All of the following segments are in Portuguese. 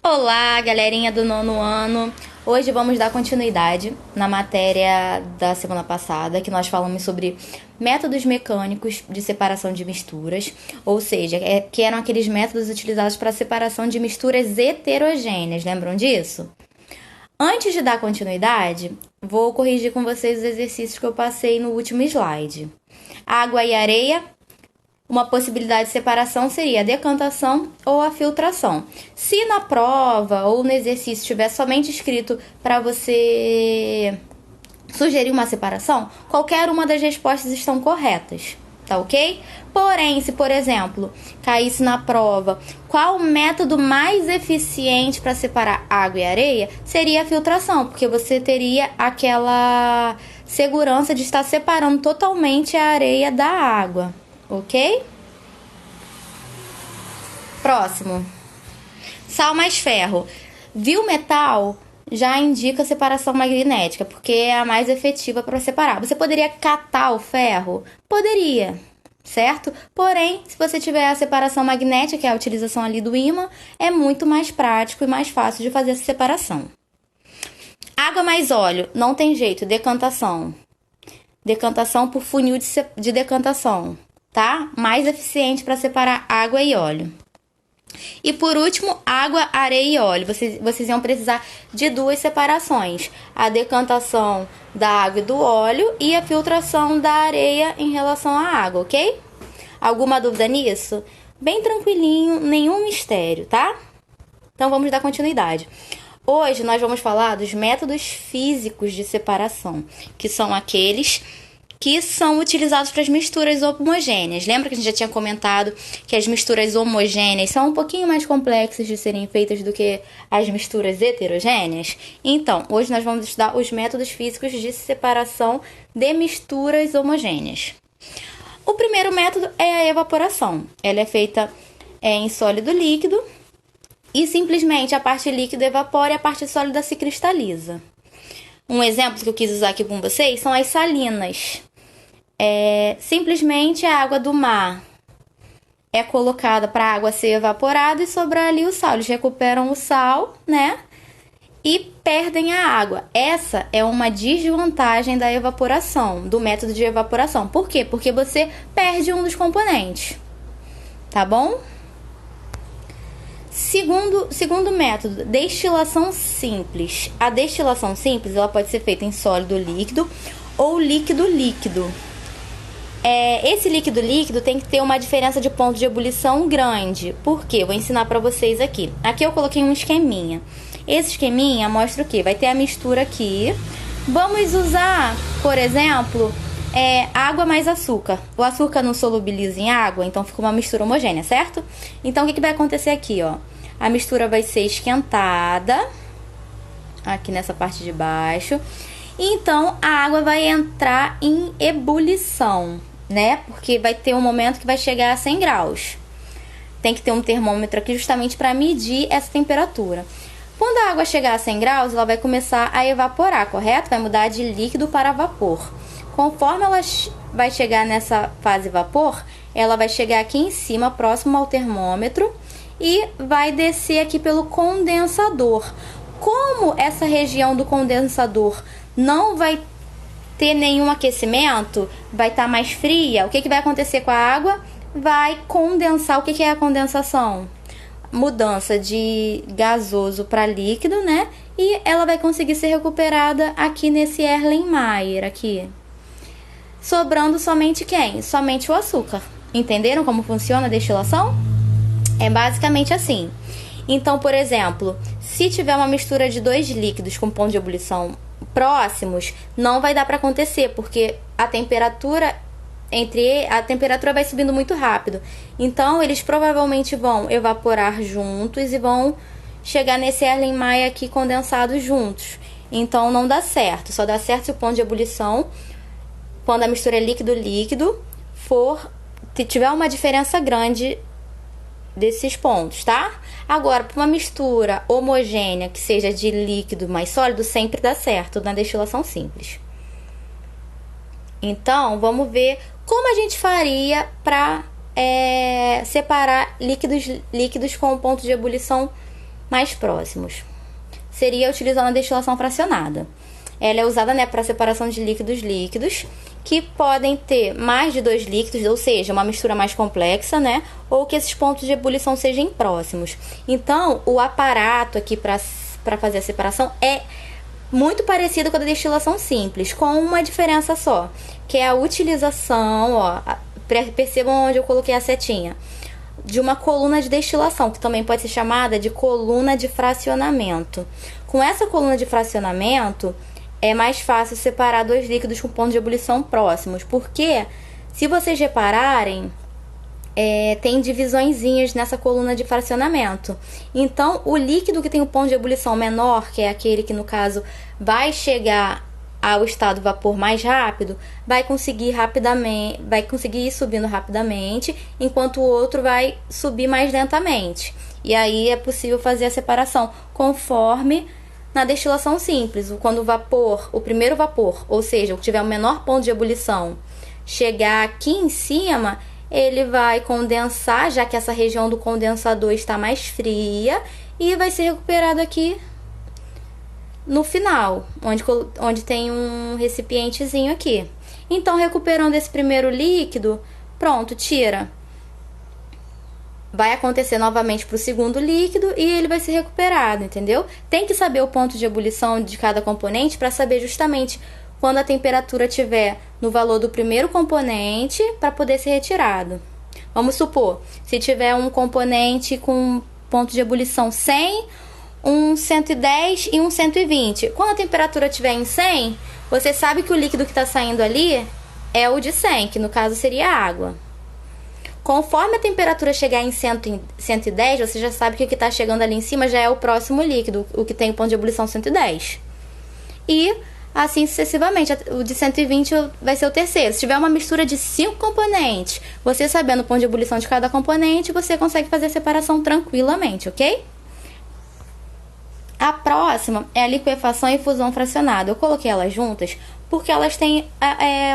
Olá, galerinha do nono ano! Hoje vamos dar continuidade na matéria da semana passada, que nós falamos sobre métodos mecânicos de separação de misturas, ou seja, que eram aqueles métodos utilizados para separação de misturas heterogêneas, lembram disso? Antes de dar continuidade, vou corrigir com vocês os exercícios que eu passei no último slide. Água e areia. Uma possibilidade de separação seria a decantação ou a filtração. Se na prova ou no exercício estiver somente escrito para você sugerir uma separação, qualquer uma das respostas estão corretas, tá ok? Porém, se por exemplo caísse na prova qual o método mais eficiente para separar água e areia, seria a filtração, porque você teria aquela segurança de estar separando totalmente a areia da água. Ok? Próximo. Sal mais ferro. Viu metal já indica separação magnética, porque é a mais efetiva para separar. Você poderia catar o ferro? Poderia, certo? Porém, se você tiver a separação magnética, que é a utilização ali do ímã, é muito mais prático e mais fácil de fazer essa separação. Água mais óleo. Não tem jeito. Decantação. Decantação por funil de decantação. Tá? Mais eficiente para separar água e óleo. E por último, água, areia e óleo. Vocês iam precisar de duas separações. A decantação da água e do óleo e a filtração da areia em relação à água, ok? Alguma dúvida nisso? Bem tranquilinho, nenhum mistério, tá? Então vamos dar continuidade. Hoje nós vamos falar dos métodos físicos de separação, que são aqueles que são utilizados para as misturas homogêneas. Lembra que a gente já tinha comentado que as misturas homogêneas são um pouquinho mais complexas de serem feitas do que as misturas heterogêneas? Então, hoje nós vamos estudar os métodos físicos de separação de misturas homogêneas. O primeiro método é a evaporação. Ela é feita em sólido líquido e simplesmente a parte líquida evapora e a parte sólida se cristaliza. Um exemplo que eu quis usar aqui com vocês são as salinas. Simplesmente a água do mar é colocada para a água ser evaporada e sobrar ali o sal. Eles recuperam o sal, né? E perdem a água. Essa é uma desvantagem da evaporação, do método de evaporação. Por quê? Porque você perde um dos componentes. Tá bom? Segundo método, destilação simples. A destilação simples ela pode ser feita em sólido líquido ou líquido-líquido. Esse líquido-líquido tem que ter uma diferença de ponto de ebulição grande. Por quê? Vou ensinar para vocês aqui. Aqui eu coloquei um esqueminha. Esse esqueminha mostra o quê? Vai ter a mistura aqui. Vamos usar, por exemplo, água mais açúcar. O açúcar não solubiliza em água, então fica uma mistura homogênea, certo? Então, o que vai acontecer aqui, ó? A mistura vai ser esquentada, aqui nessa parte de baixo. Então, a água vai entrar em ebulição, né? Porque vai ter um momento que vai chegar a 100 graus. Tem que ter um termômetro aqui justamente para medir essa temperatura. Quando a água chegar a 100 graus, ela vai começar a evaporar, correto? Vai mudar de líquido para vapor. Conforme ela vai chegar nessa fase vapor, ela vai chegar aqui em cima, próximo ao termômetro, e vai descer aqui pelo condensador. Como essa região do condensador não vai ter nenhum aquecimento, vai estar mais fria, o que vai acontecer com a água? Vai condensar. O que é a condensação? Mudança de gasoso para líquido, né? E ela vai conseguir ser recuperada aqui nesse Erlenmeyer aqui. Sobrando somente quem? Somente o açúcar. Entenderam como funciona a destilação? É basicamente assim. Então, por exemplo, se tiver uma mistura de dois líquidos com ponto de ebulição próximos, não vai dar para acontecer, porque a temperatura vai subindo muito rápido. Então, eles provavelmente vão evaporar juntos e vão chegar nesse Erlenmeyer aqui condensados juntos. Então, não dá certo. Só dá certo se o ponto de ebulição, quando a mistura é líquido-líquido, tiver uma diferença grande desses pontos, tá? Agora, para uma mistura homogênea que seja de líquido mais sólido, sempre dá certo na destilação simples. Então, vamos ver como a gente faria para separar líquidos com ponto de ebulição mais próximos. Seria utilizando a destilação fracionada. Ela é usada, né, para separação de líquidos que podem ter mais de 2 líquidos, ou seja, uma mistura mais complexa, né, ou que esses pontos de ebulição sejam próximos. Então, o aparato aqui para fazer a separação é muito parecido com a da destilação simples, com uma diferença só, que é a utilização, ó, percebam onde eu coloquei a setinha, de uma coluna de destilação, que também pode ser chamada de coluna de fracionamento. Com essa coluna de fracionamento, é mais fácil separar 2 líquidos com pontos de ebulição próximos, porque, se vocês repararem, tem divisõezinhas nessa coluna de fracionamento. Então, o líquido que tem o ponto de ebulição menor, que é aquele que, no caso, vai chegar ao estado vapor mais rápido, vai conseguir ir subindo rapidamente, enquanto o outro vai subir mais lentamente. E aí é possível fazer a separação conforme na destilação simples. Quando o primeiro vapor, ou seja, o que tiver o menor ponto de ebulição, chegar aqui em cima, ele vai condensar, já que essa região do condensador está mais fria, e vai ser recuperado aqui no final, onde tem um recipientezinho aqui. Então, recuperando esse primeiro líquido, pronto, tira. Vai acontecer novamente para o segundo líquido e ele vai ser recuperado, entendeu? Tem que saber o ponto de ebulição de cada componente para saber justamente quando a temperatura estiver no valor do primeiro componente para poder ser retirado. Vamos supor, se tiver um componente com ponto de ebulição 100, um 110 e um 120. Quando a temperatura estiver em 100, você sabe que o líquido que está saindo ali é o de 100, que no caso seria a água. Conforme a temperatura chegar em 110, você já sabe que o que está chegando ali em cima já é o próximo líquido, o que tem o ponto de ebulição 110. E assim sucessivamente, o de 120 vai ser o terceiro. Se tiver uma mistura de 5 componentes, você sabendo o ponto de ebulição de cada componente, você consegue fazer a separação tranquilamente, ok? A próxima é a liquefação e fusão fracionada. Eu coloquei elas juntas porque elas têm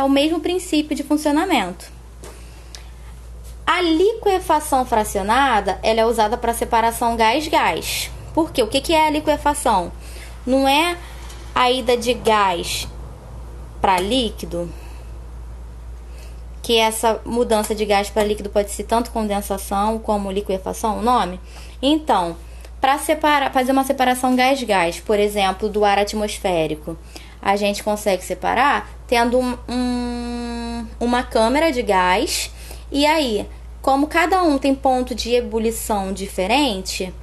o mesmo princípio de funcionamento. A liquefação fracionada, ela é usada para separação gás-gás. Por quê? O que é a liquefação? Não é a ida de gás para líquido, que essa mudança de gás para líquido pode ser tanto condensação como liquefação, o nome? Então, para fazer uma separação gás-gás, por exemplo, do ar atmosférico, a gente consegue separar tendo uma câmara de gás, e aí, como cada um tem ponto de ebulição diferente,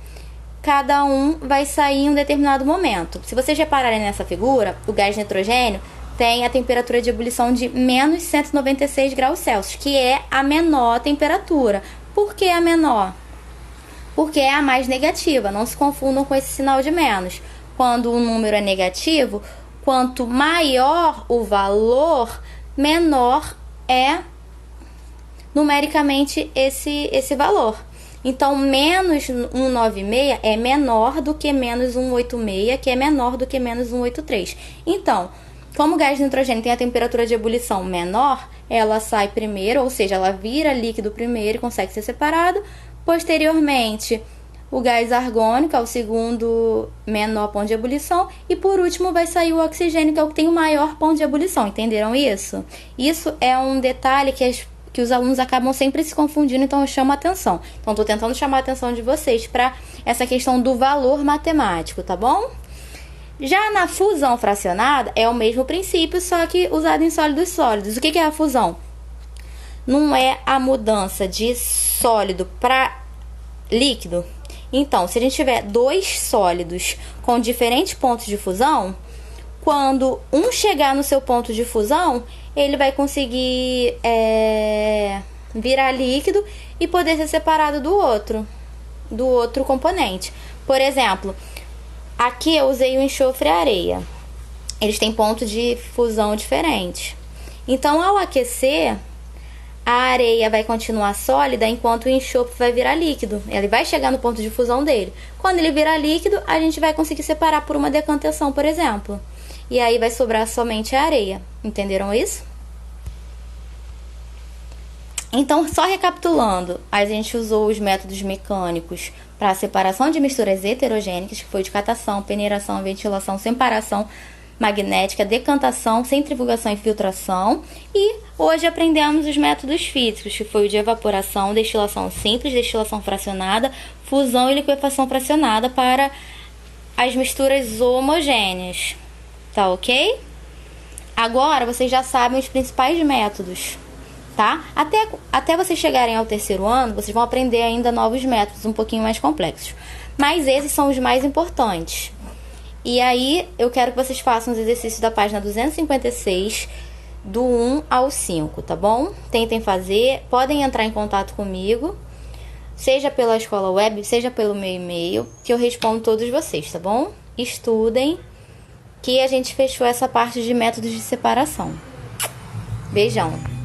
cada um vai sair em um determinado momento. Se vocês repararem nessa figura, o gás nitrogênio tem a temperatura de ebulição de menos 196 graus Celsius, que é a menor temperatura. Por que a menor? Porque é a mais negativa. Não se confundam com esse sinal de menos. Quando o número é negativo, quanto maior o valor, menor é numericamente esse valor. Então, menos 196 é menor do que menos 186, que é menor do que menos 183. Então, como o gás de nitrogênio tem a temperatura de ebulição menor, ela sai primeiro, ou seja, ela vira líquido primeiro e consegue ser separado. Posteriormente, o gás argônico é o segundo menor ponto de ebulição. E por último vai sair o oxigênio, que é o que tem o maior ponto de ebulição. Entenderam isso? Isso é um detalhe que os alunos acabam sempre se confundindo, então eu chamo a atenção. Então, estou tentando chamar a atenção de vocês para essa questão do valor matemático, tá bom? Já na fusão fracionada, é o mesmo princípio, só que usado em sólidos sólidos. O que é a fusão? Não é a mudança de sólido para líquido. Então, se a gente tiver 2 sólidos com diferentes pontos de fusão, quando um chegar no seu ponto de fusão, ele vai conseguir virar líquido e poder ser separado do outro componente. Por exemplo, aqui eu usei o enxofre e a areia. Eles têm ponto de fusão diferente. Então, ao aquecer, a areia vai continuar sólida enquanto o enxofre vai virar líquido. Ele vai chegar no ponto de fusão dele. Quando ele virar líquido, a gente vai conseguir separar por uma decantação, por exemplo. E aí vai sobrar somente a areia. Entenderam isso? Então, só recapitulando, a gente usou os métodos mecânicos para a separação de misturas heterogênicas, que foi de catação, peneiração, ventilação, separação magnética, decantação, centrifugação e filtração. E hoje aprendemos os métodos físicos, que foi o de evaporação, destilação simples, destilação fracionada, fusão e liquefação fracionada para as misturas homogêneas. Tá ok? Agora vocês já sabem os principais métodos, tá? Até vocês chegarem ao terceiro ano, vocês vão aprender ainda novos métodos um pouquinho mais complexos. Mas esses são os mais importantes. E aí, eu quero que vocês façam os exercícios da página 256, do 1 ao 5, tá bom? Tentem fazer, podem entrar em contato comigo, seja pela escola web, seja pelo meu e-mail, que eu respondo todos vocês, tá bom? Estudem, que a gente fechou essa parte de métodos de separação. Beijão!